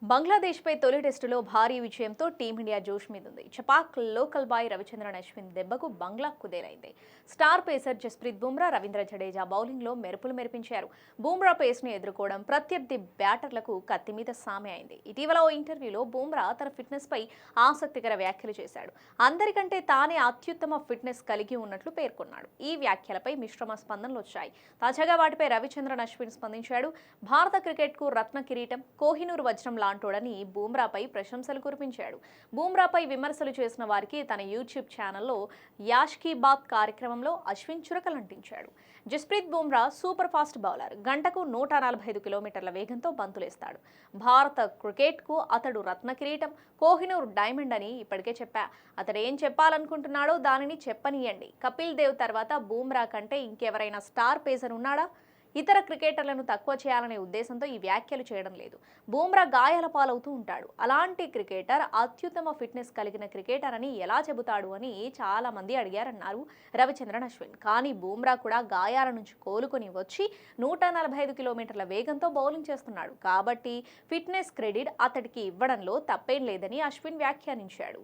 బంగ్లాదేశ్పై తొలి టెస్టులో భారీ విజయంతో టీమిండియా జోష్ మీదుంది. చపాక్ లోకల్ బాయ్ రవిచంద్రన్ అశ్విన్ దెబ్బకు బంగ్లా కుదేలైంది. స్టార్ పేసర్ జస్ప్రీత్ బుమ్రా, రవీంద్ర జడేజా బౌలింగ్లో మెరుపులు మెరిపించారు. బుమ్రా పేస్ను ఎదుర్కోవడం ప్రత్యర్థి బ్యాటర్లకు కత్తి మీద సామె అయింది. ఇటీవల ఓ ఇంటర్వ్యూలో బుమ్రా తన ఫిట్నెస్పై ఆసక్తికర వ్యాఖ్యలు చేశాడు. అందరికంటే తానే అత్యుత్తమ ఫిట్నెస్ కలిగి ఉన్నట్లు పేర్కొన్నాడు. ఈ వ్యాఖ్యలపై మిశ్రమ స్పందనలు వచ్చాయి. తాజాగా వాటిపై రవిచంద్రన్ అశ్విన్ స్పందించాడు. భారత క్రికెట్కు రత్న కిరీటం, కోహినూర్ వజ్రం లాంటోడని బుమ్రాపై ప్రశంసలు కురిపించాడు. బుమ్రాపై విమర్శలు చేసిన వారికి తన యూట్యూబ్ ఛానల్లో యాష్ కీ బాత్ కార్యక్రమంలో అశ్విన్ చురకలంటించాడు. Jasprit Bumrah super fast bowler. గంటకు 145 కిలోమీటర్ల వేగంతో బంతులేస్తాడు. భారత క్రికెట్కు అతడు రత్న కిరీటం, కోహినూర్ డైమండ్ అని ఇప్పటికే చెప్పా. అతడు ఏం చెప్పాలనుకుంటున్నాడో దానిని చెప్పనీయండి. కపిల్ దేవ్ తర్వాత బుమ్రా కంటే ఇంకెవరైనా స్టార్ పేసర్ ఉన్నాడా? ఇతర క్రికెటర్లను తక్కువ చేయాలనే ఉద్దేశంతో ఈ వ్యాఖ్యలు చేయడం లేదు. బుమ్రా గాయాల పాలవుతూ ఉంటాడు. అలాంటి క్రికెటర్ అత్యుత్తమ ఫిట్నెస్ కలిగిన క్రికెటర్ అని ఎలా చెబుతాడు అని చాలా మంది అడిగారన్నారు రవిచంద్రన్ అశ్విన్. కానీ బుమ్రా కూడా గాయాల నుంచి కోలుకొని వచ్చి 145 కిలోమీటర్ల వేగంతో బౌలింగ్ చేస్తున్నాడు. కాబట్టి ఫిట్నెస్ క్రెడిట్ అతడికి ఇవ్వడంలో తప్పేం లేదని అశ్విన్ వ్యాఖ్యానించాడు.